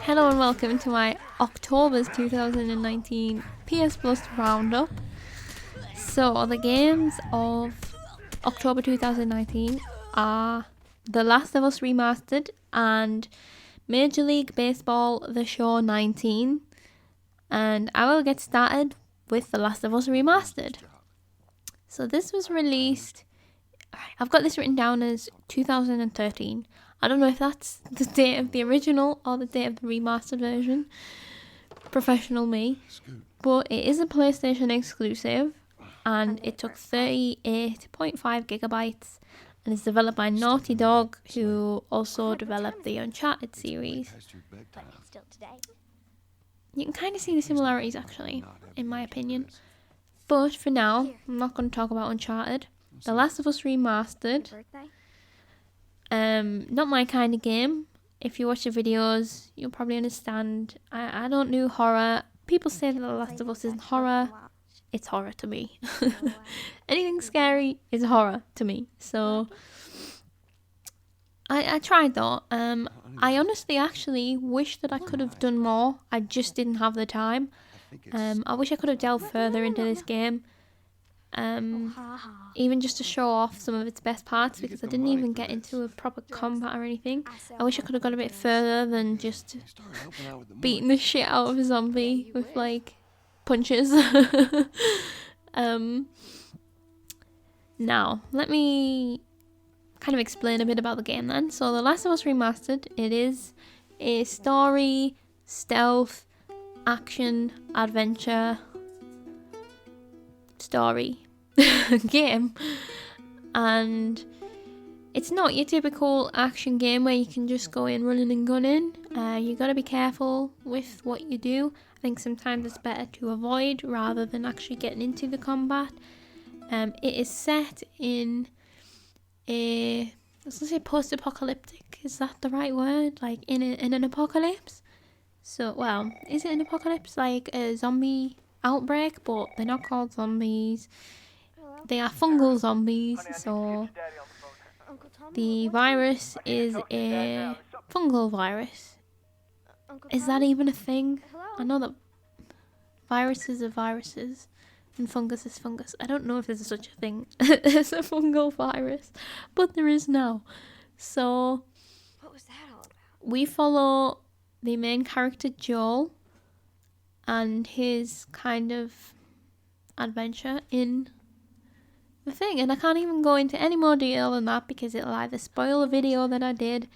Hello and welcome to my October's 2019 PS Plus Roundup. So the games of October 2019 are The Last of Us Remastered and Major League Baseball The Show 19. And I will get started with The Last of Us Remastered. So this was released, I've got this written down as 2013. I don't know if that's the date of the original or the date of the remastered version. Professional me. But it is a PlayStation exclusive and it took 38.5 gigabytes and is developed by Naughty Dog, who also developed the Uncharted series. You can kind of see the similarities actually, in my opinion. But for now, I'm not going to talk about Uncharted. The Last of Us Remastered. Not my kind of game. If you watch the videos, you'll probably understand. I don't do horror. People say that The Last of Us isn't horror. It's horror to me. Anything scary is horror to me. So I tried though. I honestly actually wish that I could have done more. I just didn't have the time. I wish I could have delved further into this game. Even just to show off some of its best parts, because I didn't even get into a proper combat or anything. I wish I could have gone a bit further than just beating the shit out of a zombie with like punches. Now let me kind of explain a bit about the game then. So The Last of Us Remastered, it is a story, stealth, action, adventure story game, and it's not your typical action game where you can just go in running and gunning. You got to be careful with what you do. I think sometimes it's better to avoid rather than actually getting into the combat. It is set in a, I was gonna say post-apocalyptic, is that the right word? Like in an apocalypse. So, well, is it an apocalypse? Like a zombie outbreak, but they're not called zombies. They are fungal zombies. So the virus is a fungal virus. Is that even a thing? I know that viruses are viruses and fungus is fungus. I don't know if there's such a thing as a fungal virus, but there is now. So What was that all about? we follow the main character Joel and his kind of adventure in the thing, and I can't even go into any more detail than that because it'll either spoil a video that I did,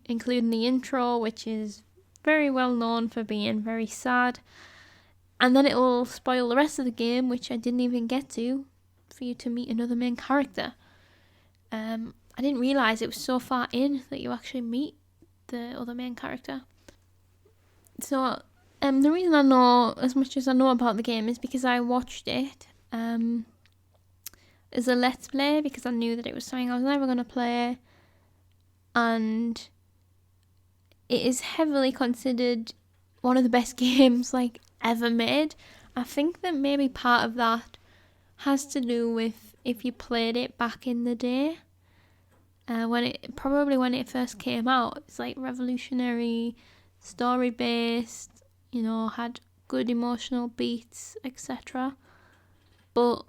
including the intro, which is very well known for being very sad, and then it'll spoil the rest of the game, which I didn't even get to, for you to meet another main character. I didn't realise it was so far in that you actually meet the other main character. So the reason I know as much as I know about the game is because I watched it as a let's play, because I knew that it was something I was never going to play, and it is heavily considered one of the best games like ever made. I think that maybe part of that has to do with if you played it back in the day, when it first came out. It's like revolutionary, story based, had good emotional beats, etc. But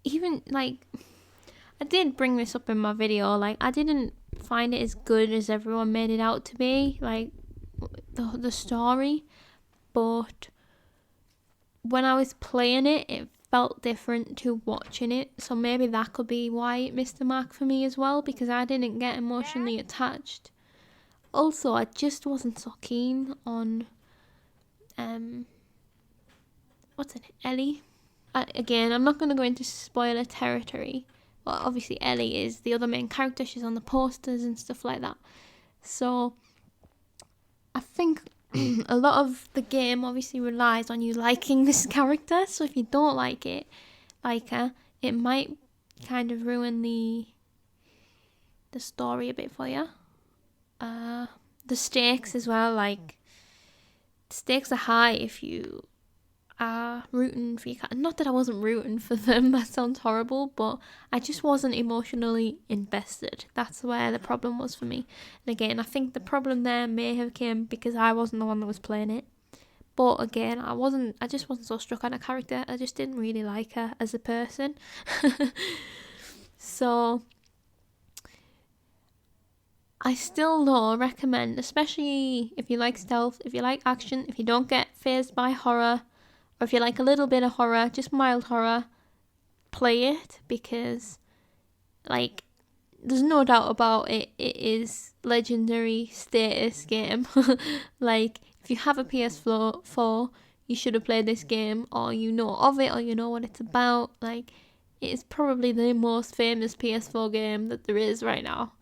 even like, I did bring this up in my video, like I didn't find it as good as everyone made it out to be, like the story, but when I was playing it, it felt different to watching it, so maybe that could be why it missed the mark for me as well, because I didn't get emotionally attached. Also, I just wasn't so keen on what's it, Ellie? Again, I'm not going to go into spoiler territory. Well, obviously Ellie is the other main character. She's on the posters and stuff like that. So I think a lot of the game obviously relies on you liking this character. So if you don't like her, it might kind of ruin the story a bit for you. The stakes as well, like, stakes are high if you are rooting for your character. Not that I wasn't rooting for them, that sounds horrible, but I just wasn't emotionally invested. That's where the problem was for me. And again, I think the problem there may have came because I wasn't the one that was playing it. But again, I just wasn't so struck on a character. I just didn't really like her as a person. So I still though recommend, especially if you like stealth, if you like action, if you don't get fazed by horror, or if you like a little bit of horror, just mild horror, play it, because like there's no doubt about it, it is legendary status game. Like if you have a PS4, you should have played this game, or you know of it, or you know what it's about. Like it is probably the most famous PS4 game that there is right now.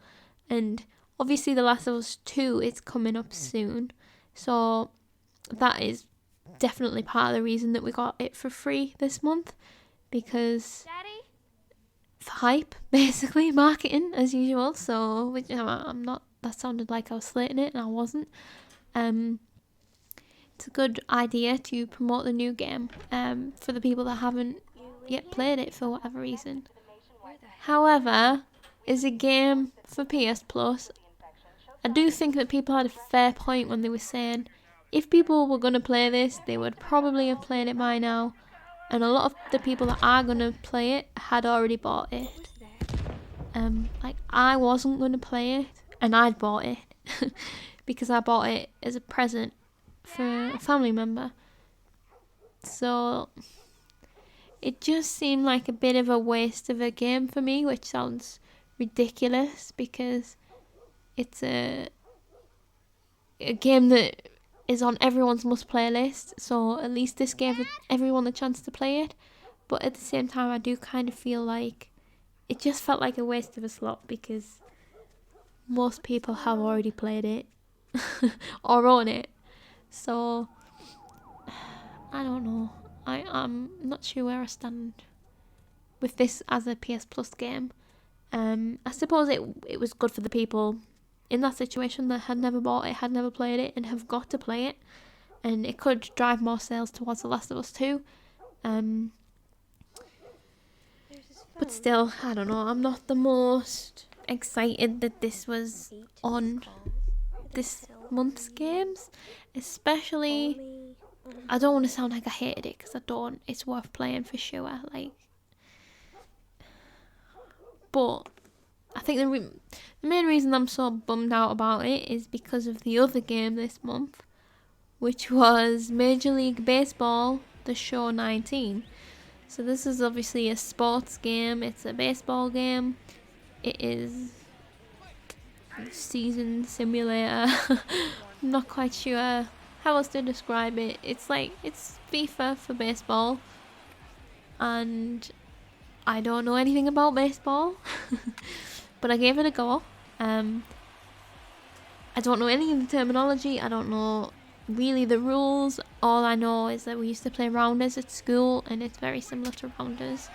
And obviously The Last of Us 2 is coming up soon, so that is definitely part of the reason that we got it for free this month, because Daddy? for hype, basically, marketing as usual. So which, I'm not, that sounded like I was slating it, and I wasn't. It's a good idea to promote the new game for the people that haven't yet played it for whatever reason. However, is a game for PS Plus. I do think that people had a fair point when they were saying if people were going to play this, they would probably have played it by now. And a lot of the people that are going to play it had already bought it. Like I wasn't going to play it, and I'd bought it because I bought it as a present for a family member. So it just seemed like a bit of a waste of a game for me, which sounds ridiculous because it's a game that is on everyone's must-play list, so at least this gave everyone a chance to play it. But at the same time, I do kind of feel like it just felt like a waste of a slot because most people have already played it or own it. So I don't know. I'm not sure where I stand with this as a PS Plus game. I suppose it was good for the people in that situation that had never bought it, had never played it, and have got to play it, and it could drive more sales towards The Last of Us 2. But still, I don't know, I'm not the most excited that this was on this month's games, especially, I don't want to sound like I hated it, because I don't, it's worth playing for sure, like, but I think the main reason I'm so bummed out about it is because of the other game this month, which was Major League Baseball The Show 19. So this is obviously a sports game, it's a baseball game, it is a season simulator. I'm not quite sure how else to describe it. It's like, it's FIFA for baseball, and I don't know anything about baseball, but I gave it a go. I don't know any of the terminology, I don't know really the rules. All I know is that we used to play rounders at school, and it's very similar to rounders.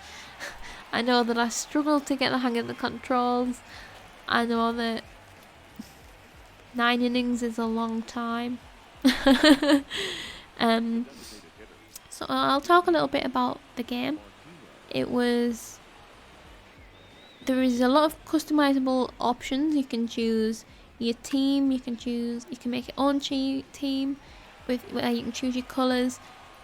I know that I struggled to get the hang of the controls. I know that 9 innings is a long time. So I'll talk a little bit about the game. There is a lot of customizable options. You can choose your team, you can make your own team where you can choose your colours,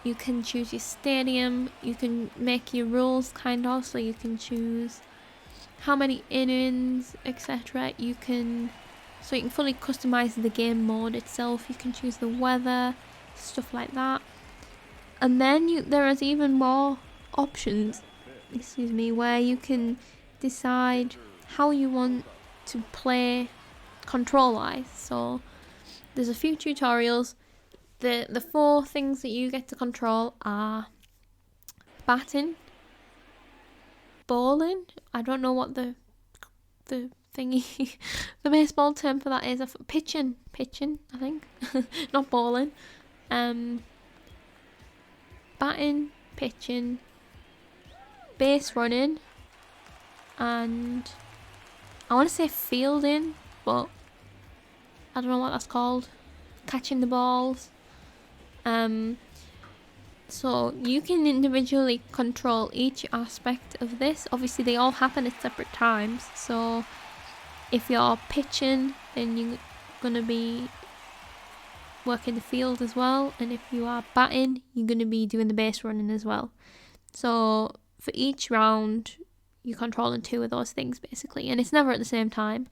you can choose your stadium, you can make your rules kind of, so you can choose how many innings, etc. You can fully customize the game mode itself. You can choose the weather, stuff like that. And then there is even more options, where you can decide how you want to play control-wise. So there's a few tutorials. The 4 things that you get to control are batting, bowling. I don't know what the thingy, the baseball term for that is. Pitching, I think, not bowling. Batting, pitching, base running, and I want to say fielding, but I don't know what that's called. Catching the balls. So you can individually control each aspect of this. Obviously they all happen at separate times, so if you're pitching, then you're going to be working the field as well, and if you are batting, you're going to be doing the base running as well. So for each round, you're controlling 2 of those things basically, and it's never at the same time.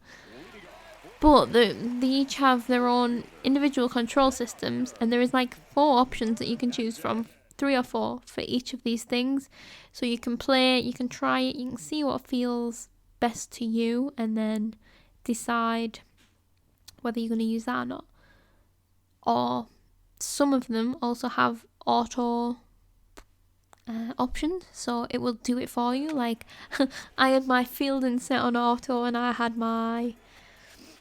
But they each have their own individual control systems, and there is like 4 options that you can choose from, 3 or 4 for each of these things. So you can play it, you can try it, you can see what feels best to you, and then decide whether you're going to use that or not. Or some of them also have auto options, so it will do it for you. Like I had my fielding set on auto, and I had my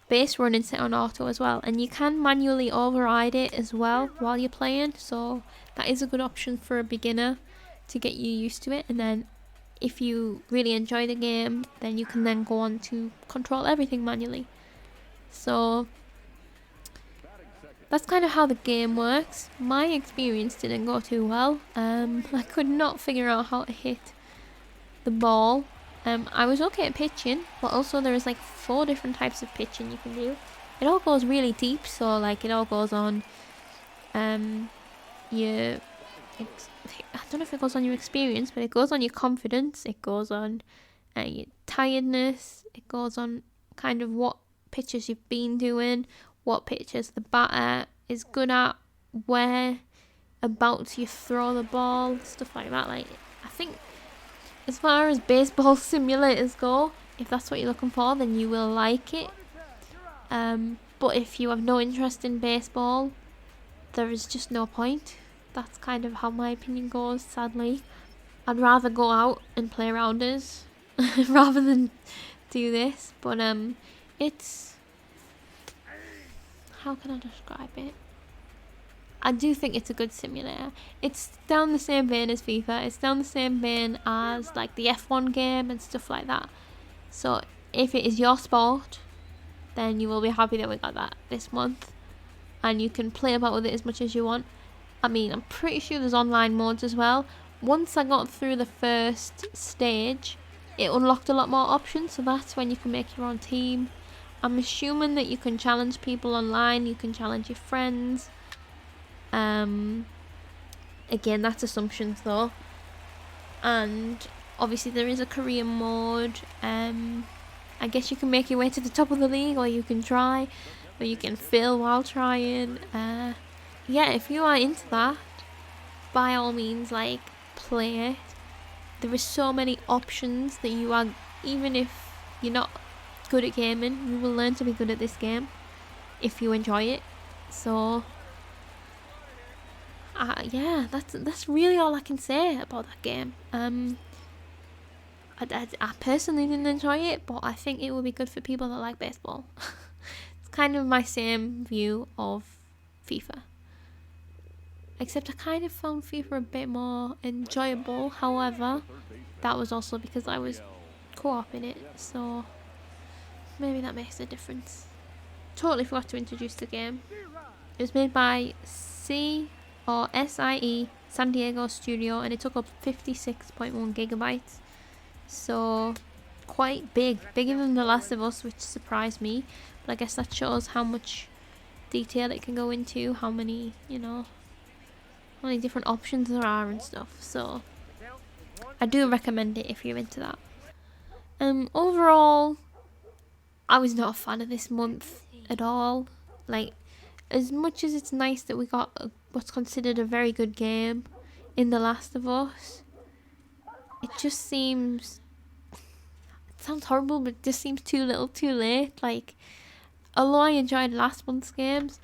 base running set on auto as well, and you can manually override it as well while you're playing, so that is a good option for a beginner to get you used to it. And then if you really enjoy the game, then you can then go on to control everything manually. So that's kind of how the game works. My experience didn't go too well. I could not figure out how to hit the ball. I was okay at pitching, but also there is like 4 different types of pitching you can do. It all goes really deep, so like it all goes on your, I don't know if it goes on your experience, but it goes on your confidence, it goes on your tiredness, it goes on kind of what pitches you've been doing, what pitches the batter is good at, where abouts you throw the ball, stuff like that. Like, I think as far as baseball simulators go, if that's what you're looking for, then you will like it. But if you have no interest in baseball, there is just no point. That's kind of how my opinion goes, sadly. I'd rather go out and play rounders rather than do this. But it's, how can I describe it? I do think it's a good simulator. It's down the same vein as FIFA. It's down the same vein as like the F1 game and stuff like that. So if it is your sport, then you will be happy that we got that this month. And you can play about with it as much as you want. I mean, I'm pretty sure there's online modes as well. Once I got through the first stage, it unlocked a lot more options. So that's when you can make your own team. I'm assuming that you can challenge people online. You can challenge your friends. Again, that's assumptions though. And obviously there is a career mode. I guess you can make your way to the top of the league, or you can try, or you can fail while trying. Yeah, if you are into that, by all means, like, play it. There is so many options that you are, even if you're not good at gaming, you will learn to be good at this game if you enjoy it. So yeah, that's really all I can say about that game. I personally didn't enjoy it, but I think it will be good for people that like baseball. It's kind of my same view of FIFA, except I kind of found FIFA a bit more enjoyable. However, that was also because I was co-oping it, so maybe that makes a difference. Totally forgot to introduce the game. It was made by SIE San Diego Studio, and it took up 56.1 gigabytes. So quite big, bigger than The Last of Us, which surprised me. But I guess that shows how much detail it can go into, how many, how many different options there are and stuff. So I do recommend it if you're into that. Overall, I was not a fan of this month at all. Like, as much as it's nice that we got what's considered a very good game in The Last of Us, it just seems, it sounds horrible, but it just seems too little too late. Like, although I enjoyed last month's games,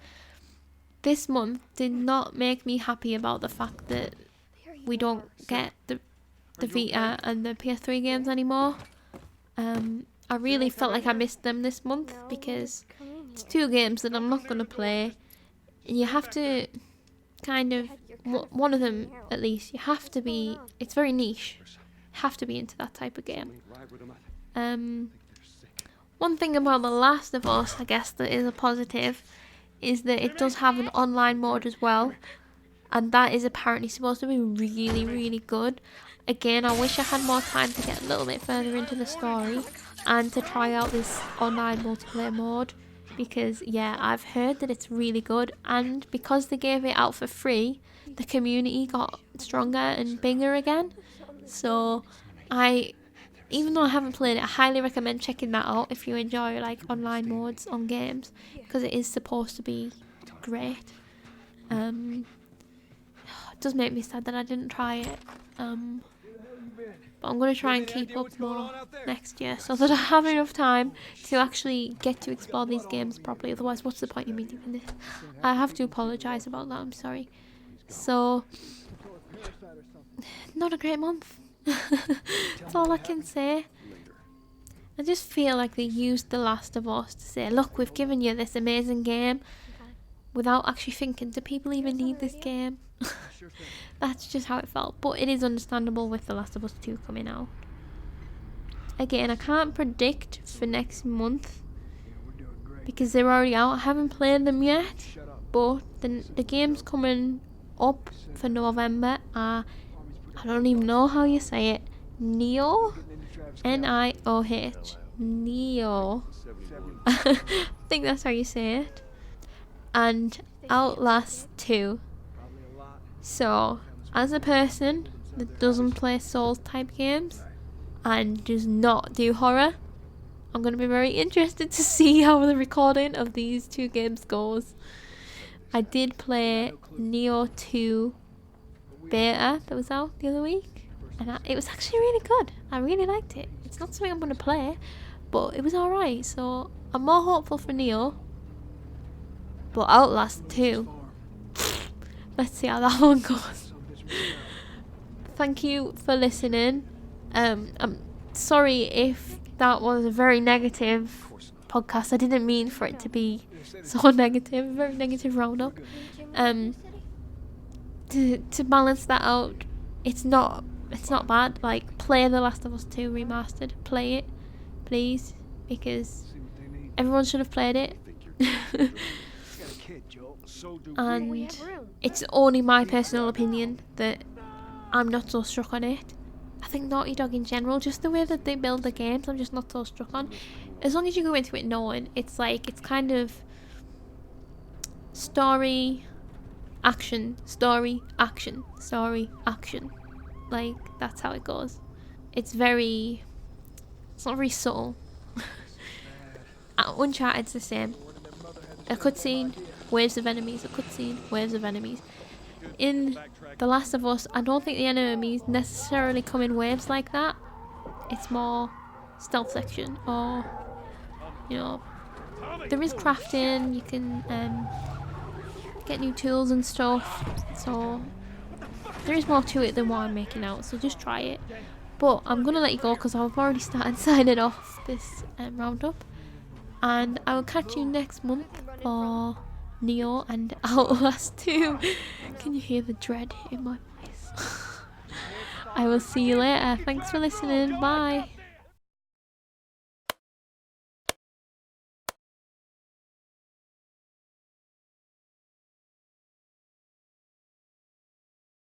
this month did not make me happy about the fact that we don't get the Vita and the PS3 games anymore. I really felt like I missed them this month, because it's 2 games that I'm not going to play, and you have to kind of, one of them at least, you have to be, it's very niche, have to be into that type of game. One thing about The Last of Us, I guess, that is a positive, is that it does have an online mode as well. and that is apparently supposed to be really, really good. Again, I wish I had more time to get a little bit further into the story and to try out this online multiplayer mode, because yeah, I've heard that it's really good, and because they gave it out for free, the community got stronger and bigger again. So even though I haven't played it, I highly recommend checking that out if you enjoy like online modes on games, because it is supposed to be great. It does make me sad that I didn't try it. But I'm going to try and keep up more next year so that I have enough time to actually get to explore these games properly. Otherwise, what's the point of me doing this? I have to apologise about that, I'm sorry. So, not a great month. That's all I can say. I just feel like they used The Last of Us to say, look, we've given you this amazing game, without actually thinking, do people even need this game? That's just how it felt. But it is understandable with The Last of Us 2 coming out. Again, I can't predict for next month because they're already out. I haven't played them yet, but the games coming up for November are, I don't even know how you say it, Nioh? Nioh. Nioh. I think that's how you say it. And Outlast 2. So, as a person that doesn't play Souls type games and does not do horror, I'm going to be very interested to see how the recording of these two games goes. I did play Nioh 2 beta that was out the other week, and it was actually really good. I really liked it. It's not something I'm going to play, but it was alright, so I'm more hopeful for Nioh. But Outlast 2, let's see how that one goes. Thank you for listening. I'm sorry if that was a very negative podcast. I didn't mean for it to be so negative, very negative roundup. To balance that out, it's not bad. Like, play The Last of Us 2 Remastered. Play it, please, because everyone should have played it. And it's only my personal opinion that I'm not so struck on it. I think Naughty Dog in general, just the way that they build the games, I'm just not so struck on. As long as you go into it knowing it's like, it's kind of story, action, story, action, story, action. Like, that's how it goes. It's not very subtle. Uncharted's the same. A cutscene, waves of enemies, a cutscene, waves of enemies. In The Last of Us, I don't think the enemies necessarily come in waves like that. It's more stealth section, or, you know, there is crafting, you can get new tools and stuff, so there is more to it than what I'm making out, so just try it. But I'm going to let you go because I've already started signing off this roundup, and I will catch you next month for Nioh and Outlast 2. Can you hear the dread in my voice? I will see you later. Thanks for listening. Bye.